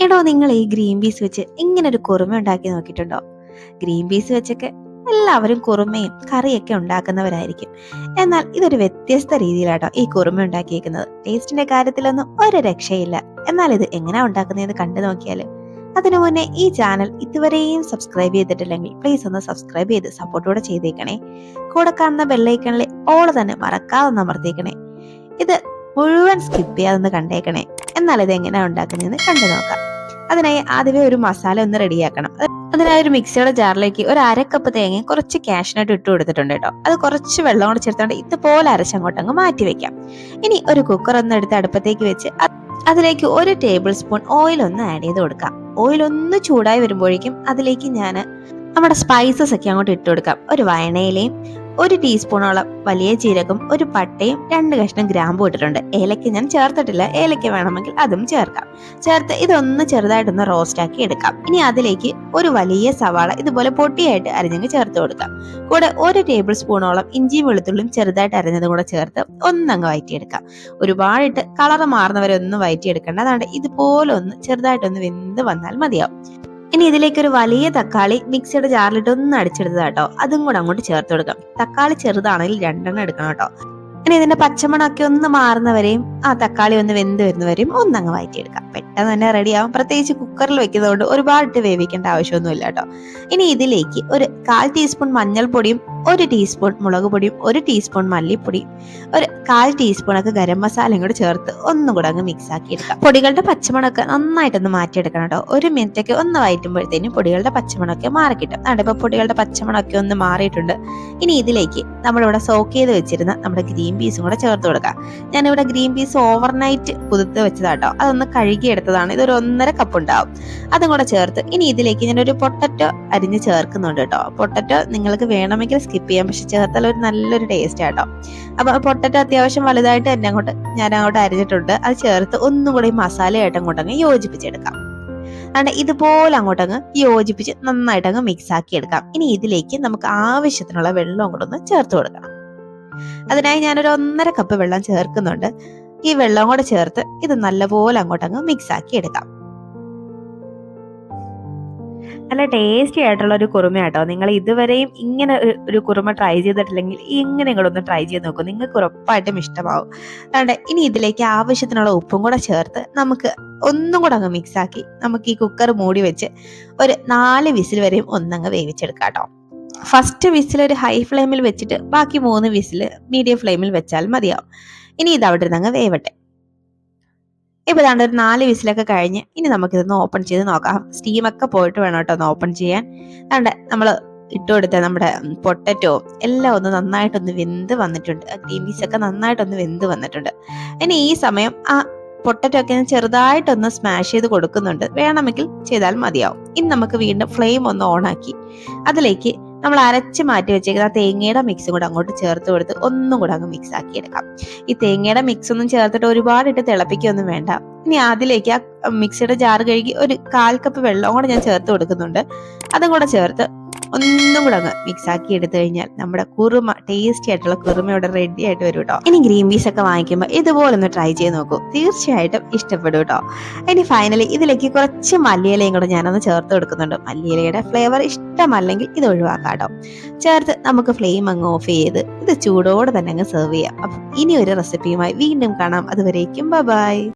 എടോ, നിങ്ങൾ ഈ ഗ്രീൻ പീസ് വെച്ച് ഇങ്ങനെ ഒരു കുറുമ ഉണ്ടാക്കി നോക്കിയിട്ടുണ്ടോ? ഗ്രീൻ പീസ് വെച്ചൊക്കെ എല്ലാവരും കുറുമയും കറിയൊക്കെ ഉണ്ടാക്കുന്നവരായിരിക്കും. എന്നാൽ ഇതൊരു വ്യത്യസ്ത രീതിയിലാട്ടോ ഈ കുറുമ ഉണ്ടാക്കിയേക്കുന്നത്. ടേസ്റ്റിന്റെ കാര്യത്തിലൊന്നും ഒരു രക്ഷയില്ല. എന്നാൽ ഇത് എങ്ങനെയാ ഉണ്ടാക്കുന്നതെന്ന് കണ്ടു നോക്കിയാല്. അതിനു മുന്നേ ഈ ചാനൽ ഇതുവരെയും സബ്സ്ക്രൈബ് ചെയ്തിട്ടില്ലെങ്കിൽ പ്ലീസ് ഒന്ന് സബ്സ്ക്രൈബ് ചെയ്ത് സപ്പോർട്ടോടെ ചെയ്തേക്കണേ. കൂടെ കാണുന്ന ബെല്ലൈക്കണിലെ ഓൾ തന്നെ മറക്കാതെ ഒന്ന് അമർത്തിയേക്കണേ. ഇത് മുഴുവൻ സ്കിപ്പ് ചെയ്യാതെ കണ്ടേക്കണേ. എന്നാൽ ഇത് എങ്ങനെയാ ഉണ്ടാക്കുന്നതെന്ന് കണ്ടു നോക്കാം. അതിനായി ആദ്യമേ ഒരു മസാല ഒന്ന് റെഡിയാക്കണം. അതിനായി ഒരു മിക്സിയുടെ ജാറിലേക്ക് ഒരു അരക്കപ്പ് തേങ്ങയും കുറച്ച് കാഷ്നട്ട് ഇട്ട് കൊടുത്തിട്ടുണ്ട് കേട്ടോ. അത് കുറച്ച് വെള്ളം കൊണ്ട് ചേർത്തോണ്ട് ഇതുപോലെ അരച്ചങ്ങോട്ടങ്ങ് മാറ്റി വെക്കാം. ഇനി ഒരു കുക്കർ ഒന്ന് എടുത്ത് അടുപ്പത്തേക്ക് വെച്ച് അതിലേക്ക് ഒരു ടേബിൾ സ്പൂൺ ഓയിൽ ഒന്ന് ആഡ് ചെയ്ത് കൊടുക്കാം. ഓയിൽ ഒന്ന് ചൂടായി വരുമ്പോഴേക്കും അതിലേക്ക് ഞാൻ നമ്മുടെ സ്പൈസസ് ഒക്കെ അങ്ങോട്ട് ഇട്ട് കൊടുക്കാം. ഒരു വയണയിലയും ഒരു ടീസ്പൂണോളം വലിയ ജീരകം, ഒരു പട്ടയും 2 കഷ്ണം ഗ്രാമ്പും ഇട്ടിട്ടുണ്ട്. ഏലക്ക ഞാൻ ചേർത്തിട്ടില്ല. ഏലക്ക വേണമെങ്കിൽ അതും ചേർക്കാം. ചേർത്ത് ഇതൊന്ന് ചെറുതായിട്ടൊന്ന് റോസ്റ്റ് ആക്കി എടുക്കാം. ഇനി അതിലേക്ക് ഒരു വലിയ സവാള ഇതുപോലെ പൊട്ടിയായിട്ട് അരിഞ്ഞങ്ങ് ചേർത്ത് കൊടുക്കാം. കൂടെ ഒരു ടേബിൾ സ്പൂണോളം ഇഞ്ചിയും വെളുത്തുള്ളിയും ചെറുതായിട്ട് അരിഞ്ഞതും കൂടെ ചേർത്ത് ഒന്നങ്ങ് വഴറ്റിയെടുക്കാം. ഒരുപാടിട്ട് കളർ മാറുന്നവരെ ഒന്നും വഴറ്റിയെടുക്കേണ്ട. അതാണ്ട് ഇതുപോലെ ഒന്ന് ചെറുതായിട്ടൊന്ന് വെന്ത് വന്നാൽ മതിയാവും. ഇനി ഇതിലേക്ക് ഒരു വലിയ തക്കാളി മിക്സിയുടെ ജാറിലിട്ട് ഒന്ന് അടിച്ചെടുത്തതാട്ടോ. അതും കൂടെ അങ്ങോട്ട് ചേർത്ത് കൊടുക്കാം. തക്കാളി ചെറുതാണെങ്കിൽ 2 എടുക്കണം കേട്ടോ. ഇനി ഇതിന്റെ പച്ചമണമൊക്കെ ഒന്ന് മാറുന്നവരെയും ആ തക്കാളി ഒന്ന് വെന്ത് വരുന്നവരെയും ഒന്നങ്ങ് വഴറ്റിയെടുക്കാം. പെട്ടെന്ന് തന്നെ റെഡിയാവും. പ്രത്യേകിച്ച് കുക്കറിൽ വെക്കുന്നതുകൊണ്ട് ഒരുപാടിട്ട് വേവിക്കേണ്ട ആവശ്യമൊന്നുമില്ല കേട്ടോ. ഇനി ഇതിലേക്ക് ഒരു 1/4 ടീസ്പൂൺ മഞ്ഞൾപ്പൊടിയും, 1 ടീസ്പൂൺ മുളക് പൊടിയും, 1 ടീസ്പൂൺ മല്ലിപ്പൊടിയും, ഒരു 1/4 ടീസ്പൂണൊക്കെ ഗരം മസാലയും കൂടെ ചേർത്ത് ഒന്നും കൂടെ അങ്ങ് മിക്സ് ആക്കി എടുക്കാം. പൊടികളുടെ പച്ചമണമൊക്കെ നന്നായിട്ടൊന്ന് മാറ്റിയെടുക്കണം കേട്ടോ. 1 മിനിറ്റൊക്കെ ഒന്ന് വഴറ്റുമ്പോഴത്തേനും പൊടികളുടെ പച്ചമണമൊക്കെ മാറിക്കിട്ടും. അതിപ്പോൾ പൊടികളുടെ പച്ചമണമൊക്കെ ഒന്ന് മാറിയിട്ടുണ്ട്. ഇനി ഇതിലേക്ക് നമ്മളിവിടെ സോക്ക് ചെയ്ത് വെച്ചിരുന്ന നമ്മുടെ ഗ്രീൻ പീസും കൂടെ ചേർത്ത് കൊടുക്കാം. ഞാനിവിടെ ഗ്രീൻ പീസ് ഓവർനൈറ്റ് കുതിർത്ത് വെച്ചതാട്ടോ. അതൊന്ന് കഴുകി എടുത്തതാണ്. ഇതൊരു 1.5 കപ്പ് ഉണ്ടാവും. അതും കൂടെ ചേർത്ത് ഇനി ഇതിലേക്ക് ഞാനൊരു പൊട്ടറ്റോ അരിഞ്ഞ് ചേർക്കുന്നുണ്ട് കേട്ടോ. പൊട്ടറ്റോ നിങ്ങൾക്ക് വേണമെങ്കിൽ സ്കിപ്പ് ചെയ്യാം, പക്ഷെ ചേർത്താൽ ഒരു നല്ലൊരു ടേസ്റ്റ് ആട്ടോ. അപ്പൊ പൊട്ടറ്റോ അത്യാവശ്യം വലുതായിട്ട് തന്നെ ഞാൻ അങ്ങോട്ട് അരിഞ്ഞിട്ടുണ്ട്. അത് ചേർത്ത് ഒന്നും കൂടി മസാലയായിട്ട് അങ്ങോട്ടങ്ങ് യോജിപ്പിച്ചെടുക്കാം. അതുകൊണ്ട് ഇതുപോലെ അങ്ങോട്ടങ്ങ് യോജിപ്പിച്ച് നന്നായിട്ടങ്ങ് മിക്സ് ആക്കി എടുക്കാം. ഇനി ഇതിലേക്ക് നമുക്ക് ആവശ്യത്തിനുള്ള വെള്ളം കൂടെ ഒന്ന് ചേർത്ത് കൊടുക്കണം. അതിനായി ഞാനൊരു 1.5 കപ്പ് വെള്ളം ചേർക്കുന്നുണ്ട്. ഈ വെള്ളം കൂടെ ചേർത്ത് ഇത് നല്ലപോലെ അങ്ങോട്ടങ്ങ് മിക്സ് ആക്കി എടുക്കാം. നല്ല ടേസ്റ്റി ആയിട്ടുള്ള ഒരു കുറുമ കേട്ടോ. നിങ്ങൾ ഇതുവരെയും ഇങ്ങനെ ഒരു കുറുമ ട്രൈ ചെയ്തിട്ടില്ലെങ്കിൽ ഇങ്ങനെ നിങ്ങളൊന്ന് ട്രൈ ചെയ്ത് നോക്കും. നിങ്ങൾക്ക് ഉറപ്പായിട്ടും ഇഷ്ടമാവും. അതുകൊണ്ട് ഇനി ഇതിലേക്ക് ആവശ്യത്തിനുള്ള ഉപ്പും കൂടെ ചേർത്ത് നമുക്ക് ഒന്നും കൂടെ അങ്ങ് മിക്സ് ആക്കി നമുക്ക് ഈ കുക്കർ മൂടി വെച്ച് ഒരു 4 വിസിൽ വരെയും ഒന്നങ്ങ് വേവിച്ചെടുക്കാം കേട്ടോ. ഫസ്റ്റ് വിസിൽ ഒരു ഹൈ ഫ്ലെയിമിൽ വെച്ചിട്ട് ബാക്കി 3 വിസിൽ മീഡിയം ഫ്ലെയിമിൽ വെച്ചാൽ മതിയാവും. ഇനി ഇത് അവിടെ നിന്ന് അങ്ങ് വേവട്ടെ. ഇപ്പൊ ദാണ്ട് ഒരു 4 വിസിലൊക്കെ കഴിഞ്ഞ് ഇനി നമുക്കിതൊന്ന് ഓപ്പൺ ചെയ്ത് നോക്കാം. സ്റ്റീമൊക്കെ പോയിട്ട് വേണം കേട്ടോ ഒന്ന് ഓപ്പൺ ചെയ്യാൻ. അതുകൊണ്ട് നമ്മൾ ഇട്ടുകൊടുത്ത നമ്മുടെ പൊട്ടറ്റോ എല്ലാം ഒന്ന് നന്നായിട്ടൊന്ന് വെന്ത് വന്നിട്ടുണ്ട്. ഗ്രീൻ പീസ് ഒക്കെ നന്നായിട്ടൊന്ന് വെന്ത് വന്നിട്ടുണ്ട്. ഇനി ഈ സമയം ആ പൊട്ടറ്റോ ഒക്കെ ചെറുതായിട്ടൊന്ന് സ്മാഷ് ചെയ്ത് കൊടുക്കുന്നുണ്ട്. വേണമെങ്കിൽ ചെയ്താൽ മതിയാവും. ഇനി നമുക്ക് വീണ്ടും ഫ്ലെയിം ഒന്ന് ഓണാക്കി അതിലേക്ക് നമ്മൾ അരച്ച് മാറ്റി വെച്ചേക്കുന്ന തേങ്ങയുടെ മിക്സും കൂടെ അങ്ങോട്ട് ചേർത്ത് കൊടുത്ത് ഒന്നും കൂടെ അങ്ങ് മിക്സ് ആക്കി എടുക്കാം. ഈ തേങ്ങയുടെ മിക്സ് ഒന്നും ചേർത്തിട്ട് ഒരുപാടിട്ട് തിളപ്പിക്കൊന്നും വേണ്ട. ഇനി അതിലേക്ക് ആ മിക്സിയുടെ ജാറ് കഴുകി ഒരു 1/4 കപ്പ് വെള്ളം കൂടെ ഞാൻ ചേർത്ത് കൊടുക്കുന്നുണ്ട്. അതും കൂടെ ചേർത്ത് ഒന്നും കൂടെ അങ്ങ് മിക്സ് ആക്കി എടുത്തു കഴിഞ്ഞാൽ നമ്മുടെ കുറുമ, ടേസ്റ്റി ആയിട്ടുള്ള കുറുമ ഇവിടെ റെഡി ആയിട്ട് വരും കേട്ടോ. ഇനി ഗ്രീൻ പീസ് ഒക്കെ വാങ്ങിക്കുമ്പോൾ ഇതുപോലെ ഒന്ന് ട്രൈ ചെയ്ത് നോക്കൂ. തീർച്ചയായിട്ടും ഇഷ്ടപ്പെടും കേട്ടോ. ഇനി ഫൈനലി ഇതിലേക്ക് കുറച്ച് മല്ലിയിലയും കൂടെ ഞാനൊന്ന് ചേർത്ത് കൊടുക്കുന്നുണ്ട്. മല്ലിയിലയുടെ ഫ്ലേവർ ഇഷ്ടമല്ലെങ്കിൽ ഇത് ഒഴിവാക്കാം കേട്ടോ. ചേർത്ത് നമുക്ക് ഫ്ലെയിം അങ്ങ് ഓഫ് ചെയ്ത് ഇത് ചൂടോടെ തന്നെ അങ്ങ് സെർവ് ചെയ്യാം. അപ്പൊ ഇനി ഒരു റെസിപ്പിയുമായി വീണ്ടും കാണാം. അതുവരേക്കും ബൈ.